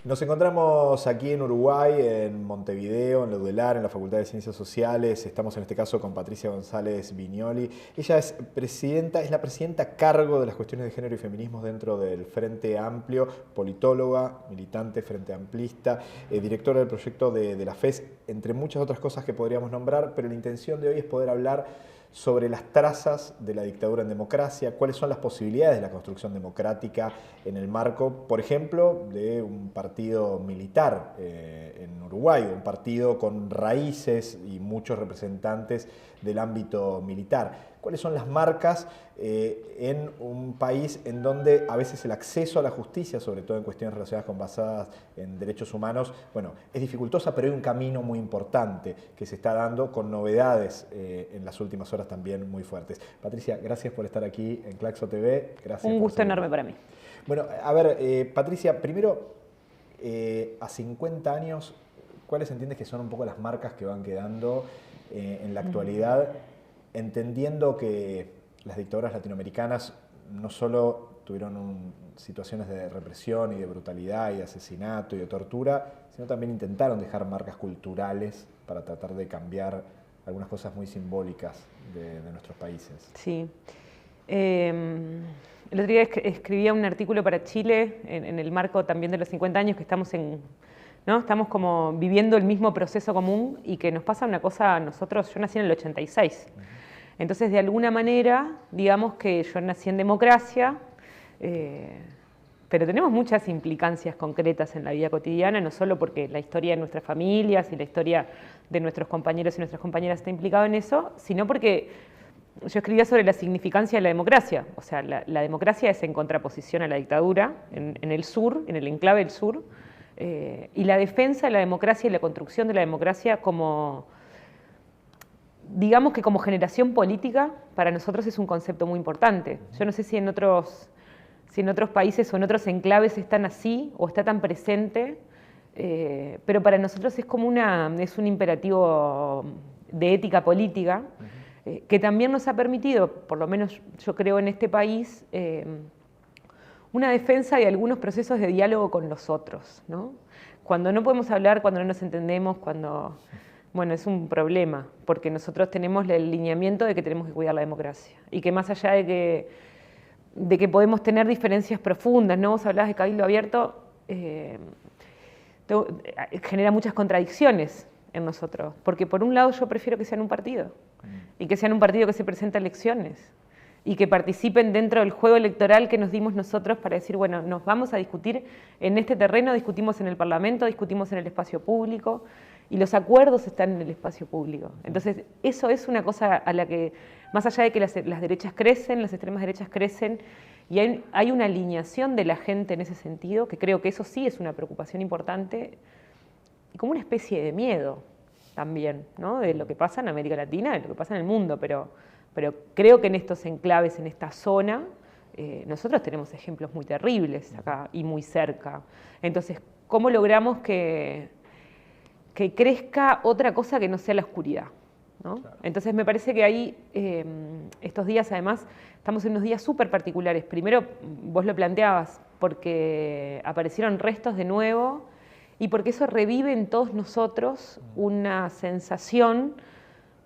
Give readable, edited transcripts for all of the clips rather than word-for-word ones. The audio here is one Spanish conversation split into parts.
Nos encontramos aquí en Uruguay, en Montevideo, en la UDELAR, en la Facultad de Ciencias Sociales. Estamos en este caso con Patricia González Viñoli. Ella es la presidenta a cargo de las cuestiones de género y feminismo dentro del Frente Amplio, politóloga, militante, frente amplista, directora del proyecto de la FES, entre muchas otras cosas que podríamos nombrar, pero la intención de hoy es poder hablar sobre las trazas de la dictadura en democracia, cuáles son las posibilidades de la construcción democrática en el marco, por ejemplo, de un partido militar en Uruguay, un partido con raíces y muchos representantes del ámbito militar. ¿Cuáles son las marcas en un país en donde a veces el acceso a la justicia, sobre todo en cuestiones relacionadas con basadas en derechos humanos, bueno, es dificultosa, pero hay un camino muy importante que se está dando con novedades en las últimas horas también muy fuertes. Patricia, gracias por estar aquí en Claxo TV. Gracias. Un gusto enorme para mí. Bueno, a ver, Patricia, primero, a 50 años, ¿cuáles entiendes que son un poco las marcas que van quedando en la actualidad, entendiendo que las dictaduras latinoamericanas no solo tuvieron situaciones de represión y de brutalidad y de asesinato y de tortura, sino también intentaron dejar marcas culturales para tratar de cambiar algunas cosas muy simbólicas de nuestros países? Sí. El otro día escribía un artículo para Chile en el marco también de los 50 años que estamos ¿no? Estamos como viviendo el mismo proceso común y que nos pasa una cosa a nosotros. Yo nací en el 86. Entonces, de alguna manera, digamos que yo nací en democracia, pero tenemos muchas implicancias concretas en la vida cotidiana, no solo porque la historia de nuestras familias y la historia de nuestros compañeros y nuestras compañeras está implicado en eso, sino porque yo escribía sobre la significancia de la democracia. O sea, la democracia es en contraposición a la dictadura en el sur, en el enclave del sur, y la defensa de la democracia y la construcción de la democracia como, digamos que como generación política, para nosotros es un concepto muy importante. Yo no sé si en otros países o en otros enclaves están así o está tan presente, pero para nosotros es como es un imperativo de ética política, que también nos ha permitido, por lo menos yo creo en este país, una defensa de algunos procesos de diálogo con los otros, ¿no? Cuando no podemos hablar, cuando no nos entendemos, bueno, es un problema, porque nosotros tenemos el lineamiento de que tenemos que cuidar la democracia y que más allá de que podemos tener diferencias profundas, ¿no? Vos hablabas de cabildo abierto, genera muchas contradicciones en nosotros, porque por un lado yo prefiero que sean un partido, y que sean un partido que se presenta a elecciones, y que participen dentro del juego electoral que nos dimos nosotros para decir, bueno, nos vamos a discutir en este terreno, discutimos en el Parlamento, discutimos en el espacio público, y los acuerdos están en el espacio público. Entonces, eso es una cosa a la que, más allá de que las derechas crecen, las extremas derechas crecen, y hay una alineación de la gente en ese sentido, que creo que eso sí es una preocupación importante, y como una especie de miedo también, ¿no? De lo que pasa en América Latina, de lo que pasa en el mundo, pero creo que en estos enclaves, en esta zona, nosotros tenemos ejemplos muy terribles acá y muy cerca. Entonces, ¿cómo logramos que crezca otra cosa que no sea la oscuridad, ¿no? Claro. Entonces me parece que ahí, estos días además, estamos en unos días súper particulares. Primero, vos lo planteabas, porque aparecieron restos de nuevo y porque eso revive en todos nosotros una sensación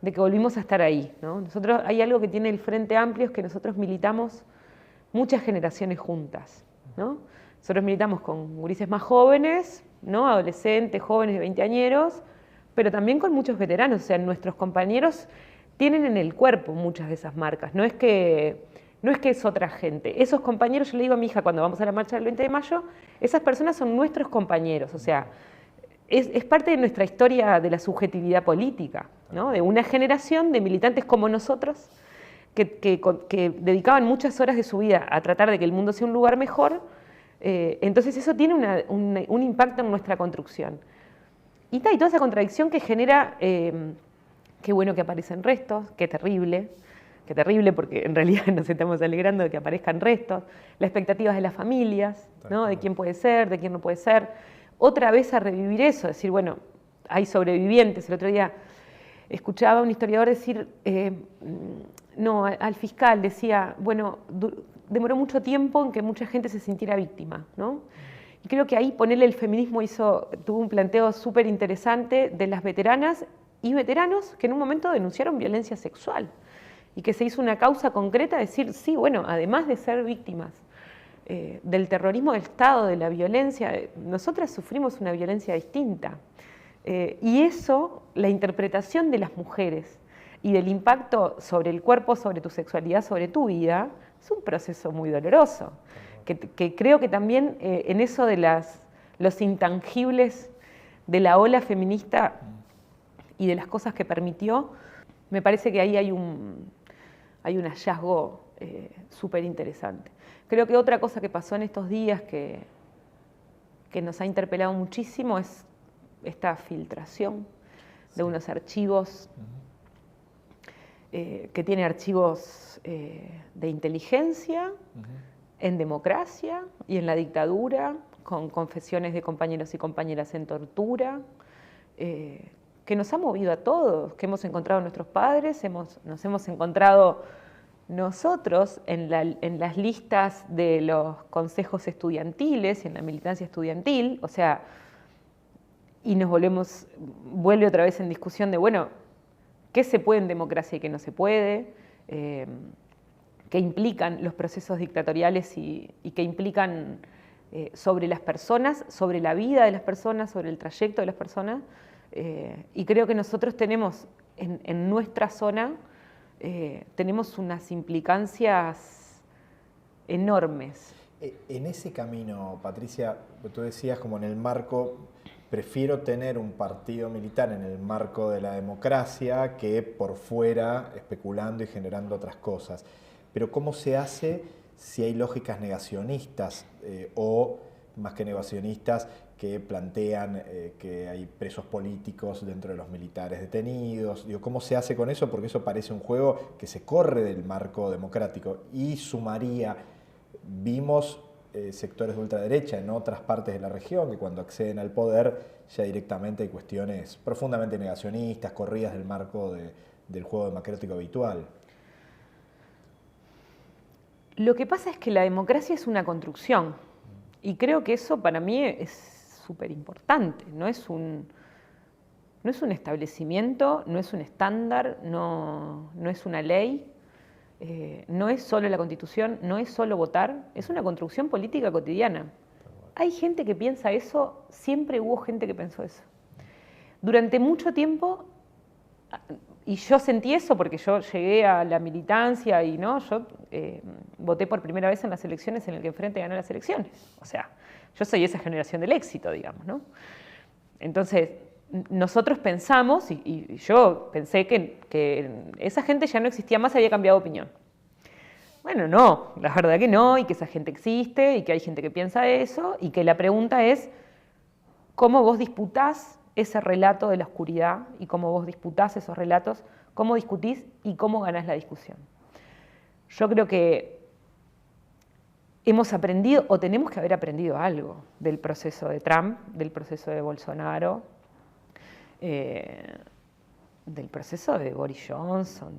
de que volvimos a estar ahí, ¿no? Nosotros, hay algo que tiene el Frente Amplio, es que nosotros militamos muchas generaciones juntas, ¿no? Nosotros militamos con gurises más jóvenes, ¿no? Adolescentes, jóvenes de 20añeros, pero también con muchos veteranos. O sea, nuestros compañeros tienen en el cuerpo muchas de esas marcas. No es que es otra gente. Esos compañeros, yo le digo a mi hija cuando vamos a la marcha del 20 de mayo, esas personas son nuestros compañeros. O sea, es parte de nuestra historia de la subjetividad política, ¿no? De una generación de militantes como nosotros que dedicaban muchas horas de su vida a tratar de que el mundo sea un lugar mejor. Entonces eso tiene un impacto en nuestra construcción. Y toda esa contradicción que genera, qué bueno que aparecen restos, qué terrible porque en realidad nos estamos alegrando de que aparezcan restos, las expectativas de las familias, ¿no? De quién puede ser, de quién no puede ser. Otra vez a revivir eso, decir, bueno, hay sobrevivientes. El otro día escuchaba a un historiador decir, al fiscal decía, bueno, demoró mucho tiempo en que mucha gente se sintiera víctima, ¿no? Y creo que ahí ponerle el feminismo tuvo un planteo súper interesante de las veteranas y veteranos que en un momento denunciaron violencia sexual y que se hizo una causa concreta de decir, sí, bueno, además de ser víctimas del terrorismo del Estado, de la violencia, nosotras sufrimos una violencia distinta. Y eso, la interpretación de las mujeres y del impacto sobre el cuerpo, sobre tu sexualidad, sobre tu vida, es un proceso muy doloroso. Que creo que también en eso de los intangibles de la ola feminista y de las cosas que permitió, me parece que ahí hay un hallazgo súper interesante. Creo que otra cosa que pasó en estos días que nos ha interpelado muchísimo es esta filtración de unos archivos, que tiene archivos de inteligencia, en democracia y en la dictadura, con confesiones de compañeros y compañeras en tortura, que nos ha movido a todos, que hemos encontrado nuestros padres, nos hemos encontrado nosotros en las listas de los consejos estudiantiles, en la militancia estudiantil, o sea, y vuelve otra vez en discusión de, bueno, ¿qué se puede en democracia y qué no se puede? ¿Qué implican los procesos dictatoriales y qué implican sobre las personas, sobre la vida de las personas, sobre el trayecto de las personas? Y creo que nosotros tenemos en nuestra zona, tenemos unas implicancias enormes. En ese camino, Patricia, tú decías como en el marco, prefiero tener un partido militar en el marco de la democracia que por fuera especulando y generando otras cosas. Pero ¿cómo se hace si hay lógicas negacionistas o más que negacionistas que plantean que hay presos políticos dentro de los militares detenidos? Digo, ¿cómo se hace con eso? Porque eso parece un juego que se corre del marco democrático y sumaría, vimos sectores de ultraderecha en otras partes de la región que cuando acceden al poder ya directamente hay cuestiones profundamente negacionistas, corridas del marco del juego democrático habitual. Lo que pasa es que la democracia es una construcción y creo que eso para mí es súper importante, no es un establecimiento, no es un estándar, no es una ley, no es solo la Constitución, no es solo votar, es una construcción política cotidiana. Hay gente que piensa eso, siempre hubo gente que pensó eso. Durante mucho tiempo, y yo sentí eso porque yo llegué a la militancia y yo voté por primera vez en las elecciones en el que Frente ganó las elecciones. O sea, yo soy esa generación del éxito, digamos, ¿no? Entonces, nosotros pensamos, y yo pensé que esa gente ya no existía más, había cambiado de opinión. Bueno, no, la verdad que no, y que esa gente existe, y que hay gente que piensa eso, y que la pregunta es cómo vos disputás ese relato de la oscuridad, y cómo vos disputás esos relatos, cómo discutís y cómo ganás la discusión. Yo creo que hemos aprendido, o tenemos que haber aprendido algo del proceso de Trump, del proceso de Bolsonaro, del proceso de Boris Johnson,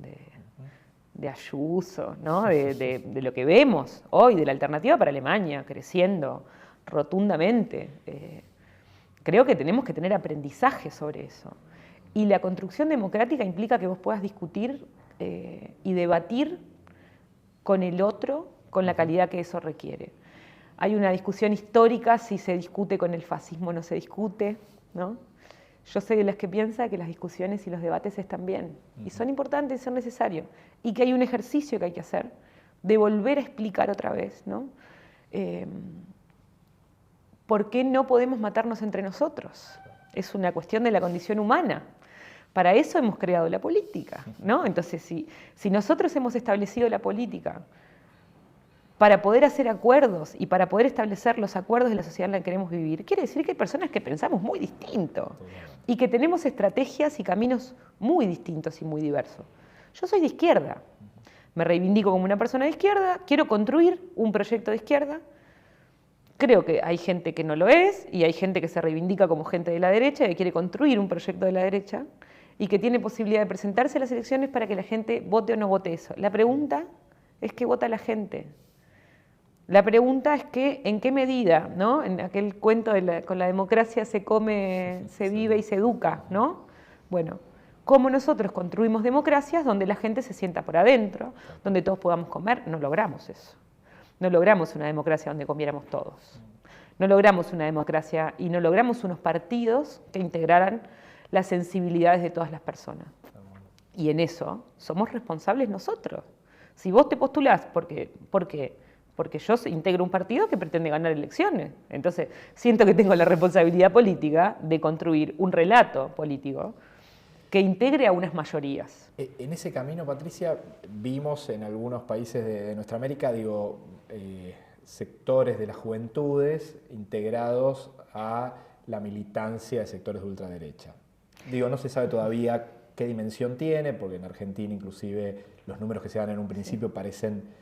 de Ayuso, ¿no? de lo que vemos hoy, de la alternativa para Alemania creciendo rotundamente. Creo que tenemos que tener aprendizaje sobre eso. Y la construcción democrática implica que vos puedas discutir y debatir con el otro con la calidad que eso requiere. Hay una discusión histórica si se discute con el fascismo o no se discute, ¿no? Yo soy de las que piensa que las discusiones y los debates están bien, y son importantes y son necesarios, y que hay un ejercicio que hay que hacer de volver a explicar otra vez, ¿no? ¿Por qué no podemos matarnos entre nosotros? Es una cuestión de la condición humana. Para eso hemos creado la política, ¿no? Entonces, si nosotros hemos establecido la política para poder hacer acuerdos y para poder establecer los acuerdos de la sociedad en la que queremos vivir, quiere decir que hay personas que pensamos muy distinto y que tenemos estrategias y caminos muy distintos y muy diversos. Yo soy de izquierda, me reivindico como una persona de izquierda, quiero construir un proyecto de izquierda. Creo que hay gente que no lo es y hay gente que se reivindica como gente de la derecha y que quiere construir un proyecto de la derecha y que tiene posibilidad de presentarse a las elecciones para que la gente vote o no vote eso. La pregunta es qué vota la gente. La pregunta es que, ¿en qué medida, ¿no? En aquel cuento con la democracia se come, se vive y se educa, ¿no? Bueno, ¿cómo nosotros construimos democracias donde la gente se sienta por adentro, donde todos podamos comer? No logramos eso. No logramos una democracia donde comiéramos todos. No logramos una democracia y no logramos unos partidos que integraran las sensibilidades de todas las personas. Y en eso somos responsables nosotros. Si vos te postulás porque yo integro un partido que pretende ganar elecciones. Entonces, siento que tengo la responsabilidad política de construir un relato político que integre a unas mayorías. En ese camino, Patricia, vimos en algunos países de nuestra América, sectores de las juventudes integrados a la militancia de sectores de ultraderecha. No se sabe todavía qué dimensión tiene, porque en Argentina inclusive los números que se dan en un principio parecen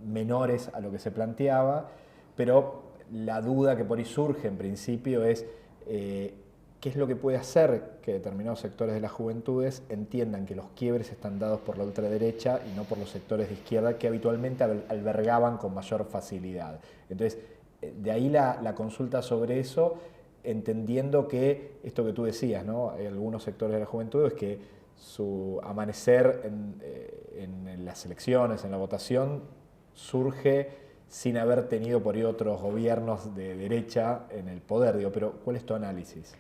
menores a lo que se planteaba, pero la duda que por ahí surge en principio es qué es lo que puede hacer que determinados sectores de las juventudes entiendan que los quiebres están dados por la ultraderecha y no por los sectores de izquierda que habitualmente albergaban con mayor facilidad. Entonces, de ahí la consulta sobre eso, entendiendo que esto que tú decías, ¿no? Hay algunos sectores de la juventud es que su amanecer en las elecciones, en la votación, surge sin haber tenido por ahí otros gobiernos de derecha en el poder. Pero ¿cuál es tu análisis?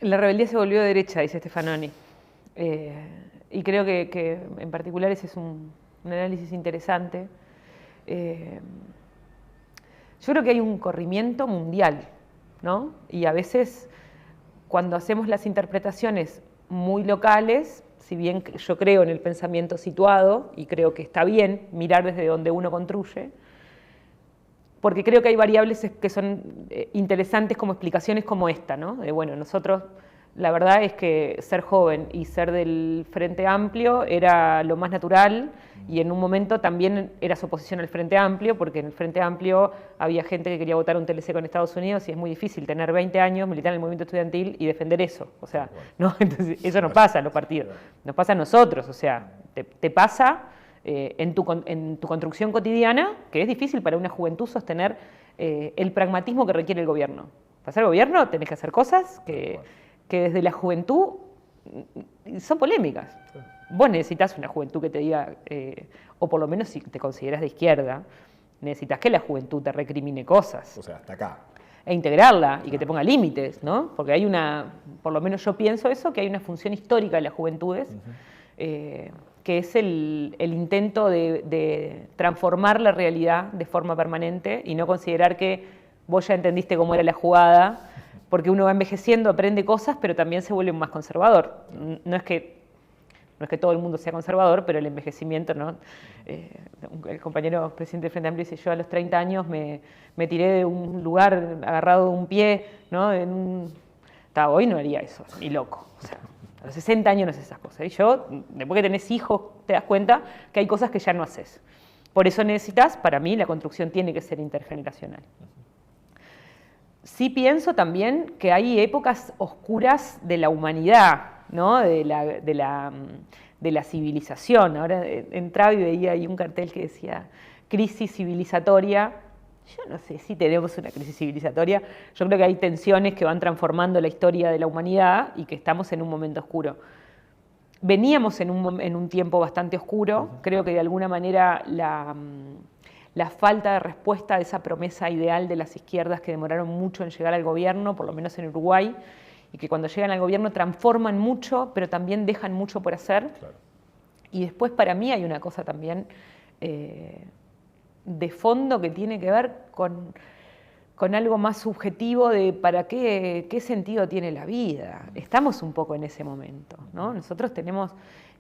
La rebeldía se volvió de derecha, dice Stefanoni. Y creo que en particular ese es un análisis interesante. Yo creo que hay un corrimiento mundial, ¿no? Y a veces cuando hacemos las interpretaciones muy locales, si bien yo creo en el pensamiento situado y creo que está bien mirar desde donde uno construye, porque creo que hay variables que son interesantes como explicaciones como esta, ¿no? Bueno, nosotros, la verdad es que ser joven y ser del Frente Amplio era lo más natural y en un momento también era su oposición al Frente Amplio, porque en el Frente Amplio había gente que quería votar un TLC con Estados Unidos y es muy difícil tener 20 años, militar en el movimiento estudiantil y defender eso. O sea, ¿no? Entonces, eso no pasa en los partidos, nos pasa a nosotros, o sea, te pasa en tu construcción cotidiana, que es difícil para una juventud sostener el pragmatismo que requiere el gobierno. Para ser gobierno tenés que hacer cosas que desde la juventud son polémicas. Vos necesitas una juventud que te diga, o por lo menos si te consideras de izquierda, necesitas que la juventud te recrimine cosas. O sea, hasta acá. E integrarla y que te ponga límites, ¿no? Porque hay por lo menos yo pienso eso, que hay una función histórica de las juventudes, que es el intento de transformar la realidad de forma permanente y no considerar que vos ya entendiste cómo era la jugada, porque uno va envejeciendo, aprende cosas, pero también se vuelve más conservador. No es que todo el mundo sea conservador, pero el envejecimiento, ¿no? El compañero presidente del Frente Amplio dice, yo a los 30 años me tiré de un lugar agarrado de un pie, ¿no? Hoy no haría eso, ni loco. O sea, a los 60 años no haces esas cosas. Y yo, después que tenés hijos, te das cuenta que hay cosas que ya no haces. Por eso necesitas, para mí, la construcción tiene que ser intergeneracional. Sí pienso también que hay épocas oscuras de la humanidad, ¿no? de la civilización. Ahora entraba y veía ahí un cartel que decía crisis civilizatoria. Yo no sé si tenemos una crisis civilizatoria. Yo creo que hay tensiones que van transformando la historia de la humanidad y que estamos en un momento oscuro. Veníamos en un tiempo bastante oscuro. Creo que de alguna manera la falta de respuesta a esa promesa ideal de las izquierdas que demoraron mucho en llegar al gobierno, por lo menos en Uruguay, y que cuando llegan al gobierno transforman mucho, pero también dejan mucho por hacer. Claro. Y después para mí hay una cosa también de fondo que tiene que ver con algo más subjetivo de para qué sentido tiene la vida. Estamos un poco en ese momento, ¿no? Nosotros tenemos,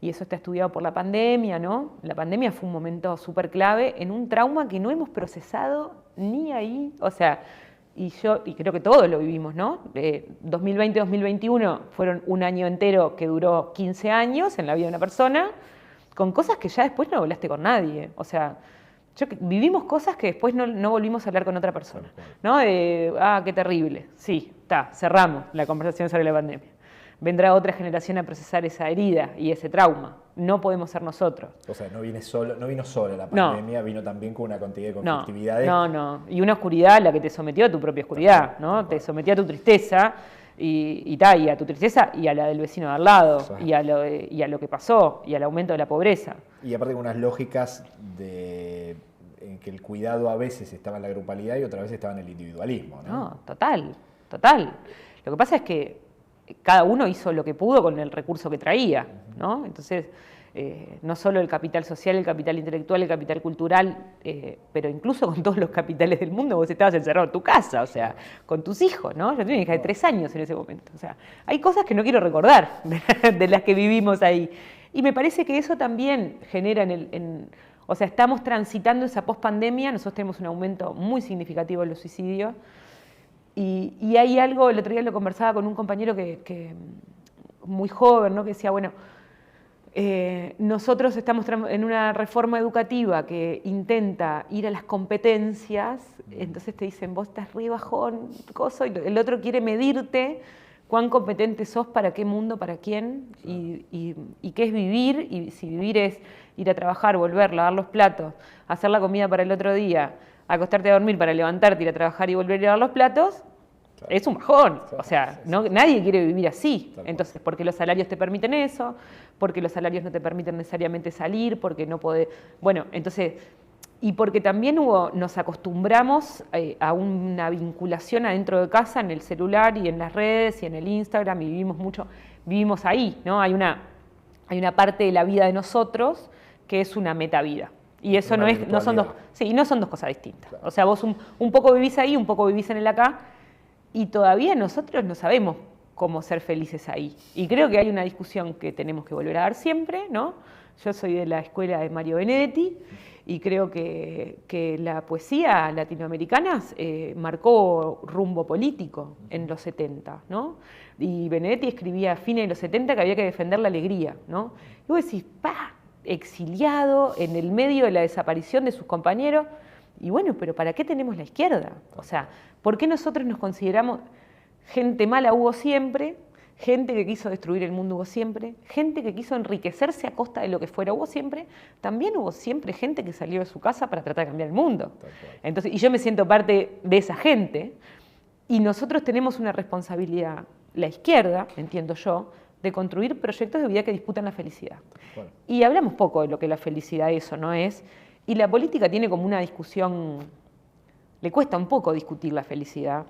y eso está estudiado por la pandemia, ¿no? La pandemia fue un momento súper clave en un trauma que no hemos procesado ni ahí, o sea, y creo que todos lo vivimos, ¿no? 2020-2021 fueron un año entero que duró 15 años en la vida de una persona, con cosas que ya después no hablaste con nadie, o sea, vivimos cosas que después no volvimos a hablar con otra persona, ¿no? Qué terrible, sí, cerramos la conversación sobre la pandemia. vendrá otra generación a procesar esa herida y ese trauma. No podemos ser nosotros. O sea, no vino solo la pandemia, vino también con una cantidad de conflictividades. No. Y una oscuridad a la que te sometió a tu propia oscuridad, ¿no? Te sometió a tu tristeza y a tu tristeza y a la del vecino de al lado, y a lo que pasó, y al aumento de la pobreza. Y aparte con unas lógicas en que el cuidado a veces estaba en la grupalidad y otra vez estaba en el individualismo, ¿no? No, total. Lo que pasa es que cada uno hizo lo que pudo con el recurso que traía, ¿no? Entonces, no solo el capital social, el capital intelectual, el capital cultural, pero incluso con todos los capitales del mundo, vos estabas encerrado en tu casa, o sea, con tus hijos, ¿no? Yo tenía una hija de 3 años en ese momento. O sea, hay cosas que no quiero recordar de las que vivimos ahí. Y me parece que eso también genera o sea, estamos transitando esa pospandemia, nosotros tenemos un aumento muy significativo de los suicidios, y hay algo, el otro día lo conversaba con un compañero que muy joven, ¿no? Que decía, bueno, nosotros estamos en una reforma educativa que intenta ir a las competencias, entonces te dicen, vos estás re bajón, coso, y el otro quiere medirte cuán competente sos, para qué mundo, para quién, y qué es vivir, y si vivir es ir a trabajar, volver, lavar los platos, hacer la comida para el otro día, acostarte a dormir para levantarte, ir a trabajar y volver a lavar los platos, es un bajón. O sea, nadie quiere vivir así. Entonces, porque los salarios te permiten eso, porque los salarios no te permiten necesariamente salir, porque no podés... Bueno, entonces... Y porque también nos acostumbramos a vinculación adentro de casa, en el celular y en las redes y en el Instagram, y vivimos ahí, ¿no? Hay una parte de la vida de nosotros que es una metavida. Y eso no son dos cosas distintas. Claro. O sea, vos un poco vivís ahí, un poco vivís en el acá, y todavía nosotros no sabemos cómo ser felices ahí. Y creo que hay una discusión que tenemos que volver a dar siempre, ¿no? Yo soy de la escuela de Mario Benedetti, y creo que la poesía latinoamericana marcó rumbo político en los 70, ¿no? Y Benedetti escribía a fines de los 70 que había que defender la alegría, ¿no? Y vos decís, ¡pah! Exiliado en el medio de la desaparición de sus compañeros. Y bueno, pero ¿para qué tenemos la izquierda? O sea, ¿por qué nosotros nos consideramos gente mala? Hubo siempre, gente que quiso destruir el mundo hubo siempre, gente que quiso enriquecerse a costa de lo que fuera hubo siempre, también hubo siempre gente que salió de su casa para tratar de cambiar el mundo. Entonces, y yo me siento parte de esa gente, y nosotros tenemos una responsabilidad, la izquierda, entiendo yo, de construir proyectos de vida que disputan la felicidad. Bueno. Y hablamos poco de lo que la felicidad es o no es, y la política tiene como una discusión, le cuesta un poco discutir la felicidad,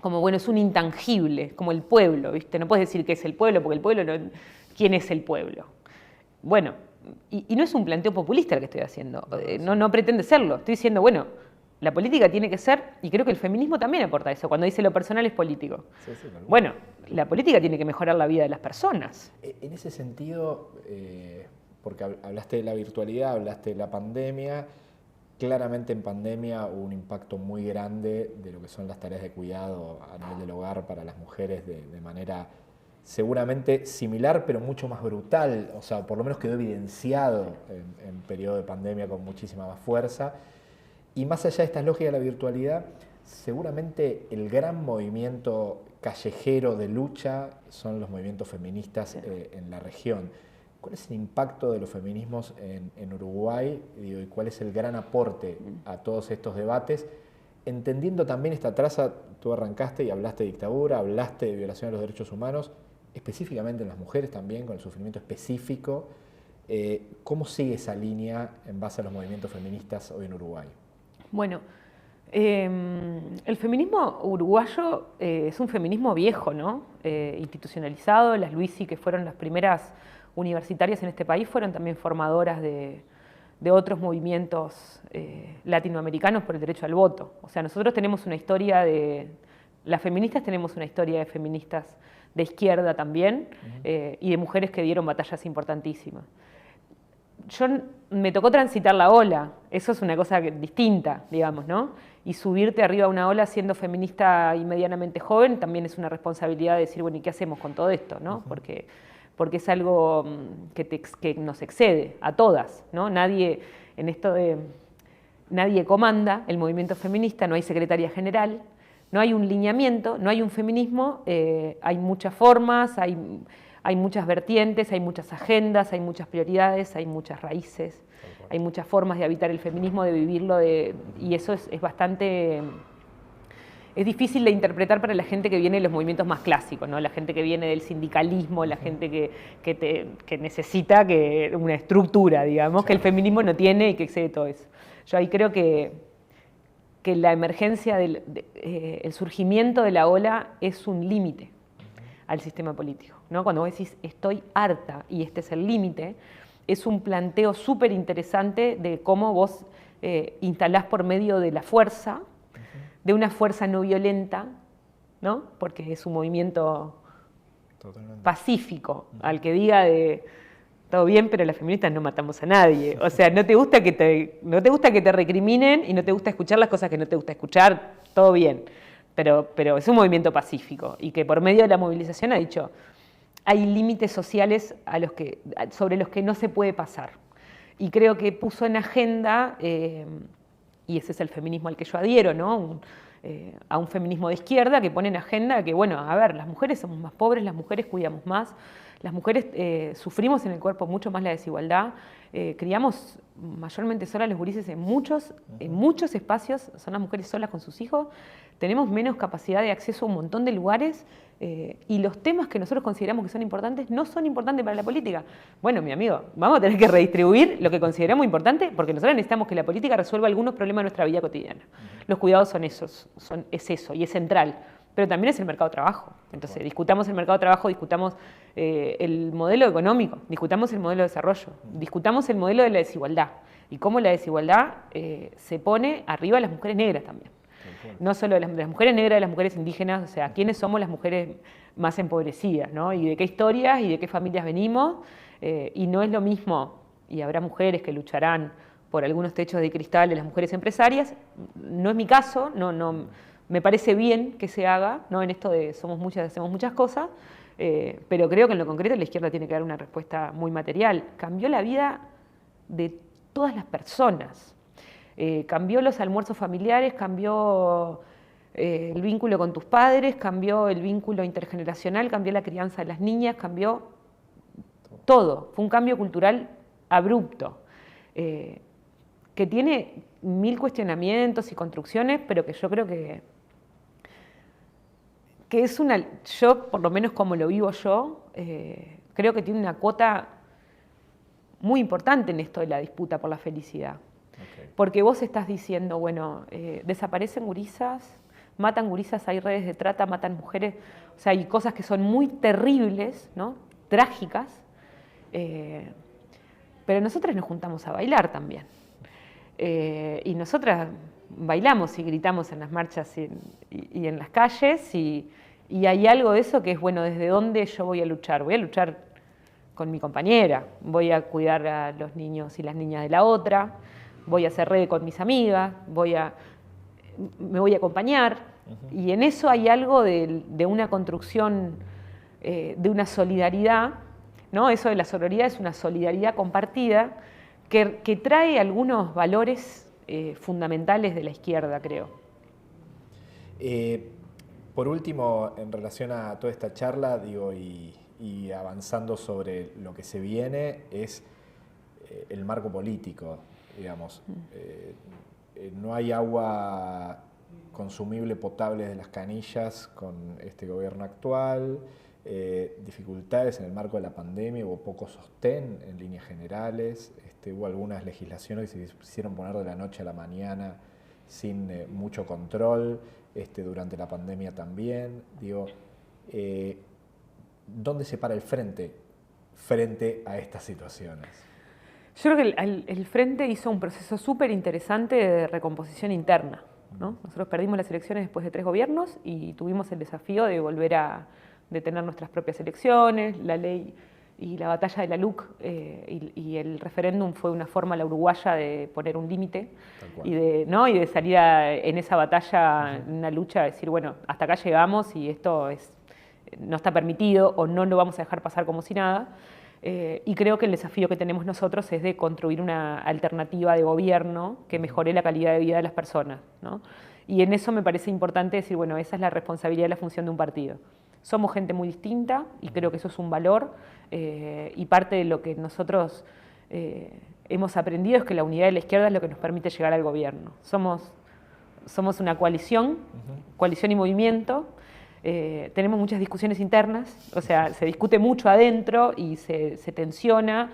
como bueno, es un intangible, como el pueblo, ¿viste? No puedes decir que es el pueblo, porque el pueblo no, ¿quién es el pueblo? Bueno, y no es un planteo populista el que estoy haciendo, no pretende serlo, estoy diciendo, bueno, la política tiene que ser, y creo que el feminismo también aporta eso, cuando dice lo personal es político. Bueno, la política tiene que mejorar la vida de las personas. En ese sentido, porque hablaste de la virtualidad, hablaste de la pandemia, claramente en pandemia hubo un impacto muy grande de lo que son las tareas de cuidado a nivel del hogar para las mujeres de manera seguramente similar, pero mucho más brutal, o sea, por lo menos quedó evidenciado en periodo de pandemia con muchísima más fuerza. Y más allá de estas lógicas de la virtualidad, seguramente el gran movimiento callejero de lucha son los movimientos feministas en la región. ¿Cuál es el impacto de los feminismos en Uruguay? ¿Y cuál es el gran aporte a todos estos debates? Entendiendo también esta traza, tú arrancaste y hablaste de dictadura, hablaste de violación de los derechos humanos, específicamente en las mujeres también, con el sufrimiento específico. ¿Cómo sigue esa línea en base a los movimientos feministas hoy en Uruguay? Bueno, el feminismo uruguayo es un feminismo viejo, ¿no? Institucionalizado. Las Luisi, que fueron las primeras universitarias en este país, fueron también formadoras de otros movimientos latinoamericanos por el derecho al voto. O sea, nosotros tenemos una historia las feministas tenemos una historia de feministas de izquierda también, y de mujeres que dieron batallas importantísimas. Me tocó transitar la ola, eso es una cosa distinta, digamos, ¿no? Y subirte arriba a una ola siendo feminista y medianamente joven también es una responsabilidad de decir, bueno, ¿y qué hacemos con todo esto, no? Porque es algo que nos excede a todas, ¿no? Nadie comanda el movimiento feminista, no hay secretaria general, No hay un lineamiento, no hay un feminismo, hay muchas formas, hay muchas vertientes, hay muchas agendas, hay muchas prioridades, hay muchas raíces, hay muchas formas de habitar el feminismo, de vivirlo, y eso es bastante... Es difícil de interpretar para la gente que viene de los movimientos más clásicos, ¿no? La gente que viene del sindicalismo, la gente que necesita una estructura, digamos, que el feminismo no tiene y que excede todo eso. Yo ahí creo que la emergencia, el surgimiento de la ola es un límite al sistema político, ¿no? Cuando vos decís estoy harta y este es el límite, es un planteo súper interesante de cómo vos instalás por medio de la fuerza, de una fuerza no violenta, ¿no? Porque es un movimiento pacífico, al que diga de todo bien, pero las feministas no matamos a nadie. O sea, no te gusta que te recriminen y no te gusta escuchar las cosas que no te gusta escuchar, todo bien. Pero es un movimiento pacífico y que por medio de la movilización ha dicho, hay límites sociales sobre los que no se puede pasar. Y creo que puso en agenda... y ese es el feminismo al que yo adhiero, ¿no? A un feminismo de izquierda que pone en agenda que, bueno, a ver, las mujeres somos más pobres, las mujeres cuidamos más, las mujeres sufrimos en el cuerpo mucho más la desigualdad, criamos mayormente solas los gurises en muchos espacios, son las mujeres solas con sus hijos, tenemos menos capacidad de acceso a un montón de lugares, y los temas que nosotros consideramos que son importantes no son importantes para la política. Bueno, mi amigo, vamos a tener que redistribuir lo que consideramos importante porque nosotros necesitamos que la política resuelva algunos problemas de nuestra vida cotidiana. Los cuidados son esos, es eso y es central, pero también es el mercado de trabajo. Entonces, discutamos el mercado de trabajo, discutamos el modelo económico, discutamos el modelo de desarrollo, discutamos el modelo de la desigualdad y cómo la desigualdad se pone arriba de las mujeres negras también. No solo de las mujeres negras, de las mujeres indígenas, o sea, quiénes somos las mujeres más empobrecidas, ¿no? Y de qué historias y de qué familias venimos, y no es lo mismo, y habrá mujeres que lucharán por algunos techos de cristal de las mujeres empresarias, no es mi caso, no, me parece bien que se haga, ¿no? En esto de somos muchas, hacemos muchas cosas, pero creo que en lo concreto la izquierda tiene que dar una respuesta muy material. Cambió la vida de todas las personas. Cambió los almuerzos familiares, cambió el vínculo con tus padres, cambió el vínculo intergeneracional, cambió la crianza de las niñas, cambió todo. Fue un cambio cultural abrupto, que tiene 1000 cuestionamientos y construcciones, pero que yo creo que es yo, por lo menos como lo vivo yo, creo que tiene una cuota muy importante en esto de la disputa por la felicidad. Porque vos estás diciendo, bueno, desaparecen gurisas, matan gurisas, hay redes de trata, matan mujeres, o sea, hay cosas que son muy terribles, ¿no? Trágicas, pero nosotras nos juntamos a bailar también. Y nosotras bailamos y gritamos en las marchas y en las calles, y hay algo de eso que es, bueno, ¿desde dónde yo voy a luchar? Voy a luchar con mi compañera, voy a cuidar a los niños y las niñas de la otra, voy a hacer red con mis amigas, me voy a acompañar, y en eso hay algo de una construcción, de una solidaridad, ¿no? Eso de la sororidad es una solidaridad compartida que trae algunos valores fundamentales de la izquierda, creo. Por último, en relación a toda esta charla, digo, y avanzando sobre lo que se viene, es el marco político. Digamos, no hay agua consumible potable de las canillas con este gobierno actual, dificultades en el marco de la pandemia, hubo poco sostén en líneas generales, hubo algunas legislaciones que se quisieron poner de la noche a la mañana sin mucho control, durante la pandemia también. Digo, ¿dónde se para el frente a estas situaciones? Yo creo que el Frente hizo un proceso súper interesante de recomposición interna, ¿no? Nosotros perdimos las elecciones después de 3 gobiernos y tuvimos el desafío de volver de tener nuestras propias elecciones, la ley y la batalla de la LUC y el referéndum fue una forma la uruguaya de poner un límite y de salir en esa batalla, en una lucha, decir, bueno, hasta acá llegamos y esto no está permitido o no lo vamos a dejar pasar como si nada. Y creo que el desafío que tenemos nosotros es de construir una alternativa de gobierno que mejore la calidad de vida de las personas, ¿no? Y en eso me parece importante decir, bueno, esa es la responsabilidad y la función de un partido. Somos gente muy distinta y creo que eso es un valor, y parte de lo que nosotros hemos aprendido es que la unidad de la izquierda es lo que nos permite llegar al gobierno. Somos una coalición, coalición y movimiento. Tenemos muchas discusiones internas, o sea, se discute mucho adentro y se tensiona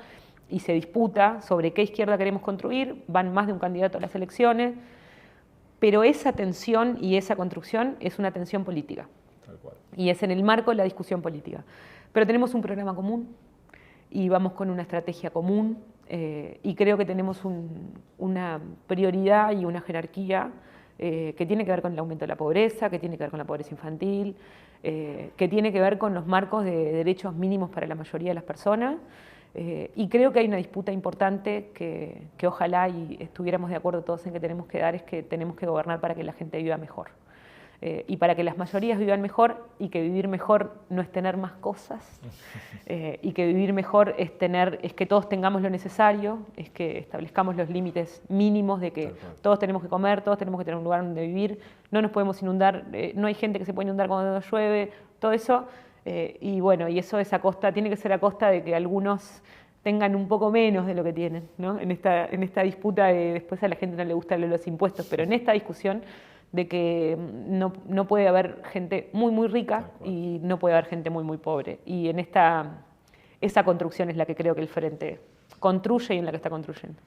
y se disputa sobre qué izquierda queremos construir, van más de un candidato a las elecciones, pero esa tensión y esa construcción es una tensión política. Tal cual. Y es en el marco de la discusión política. Pero tenemos un programa común y vamos con una estrategia común, y creo que tenemos una prioridad y una jerarquía que tiene que ver con el aumento de la pobreza, que tiene que ver con la pobreza infantil, que tiene que ver con los marcos de derechos mínimos para la mayoría de las personas, y creo que hay una disputa importante que ojalá y estuviéramos de acuerdo todos en que tenemos que dar, es que tenemos que gobernar para que la gente viva mejor. Y para que las mayorías vivan mejor, y que vivir mejor no es tener más cosas, y que vivir mejor es que todos tengamos lo necesario, es que establezcamos los límites mínimos de que todos tenemos que comer, todos tenemos que tener un lugar donde vivir, no nos podemos inundar, no hay gente que se puede inundar cuando llueve, todo eso, y bueno, y eso es tiene que ser a costa de que algunos tengan un poco menos de lo que tienen, ¿no? En esta disputa después a la gente no le gustan los impuestos, pero en esta discusión de que no puede haber gente muy, muy rica y no puede haber gente muy, muy pobre. Y en esa construcción es la que creo que el Frente construye y en la que está construyendo.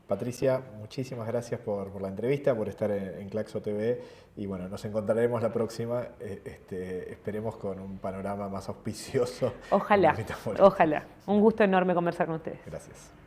Patricia, muchísimas gracias por la entrevista, por estar en Claxo TV, y bueno, nos encontraremos la próxima, esperemos con un panorama más auspicioso. Ojalá, ojalá. Un gusto enorme conversar con ustedes. Gracias.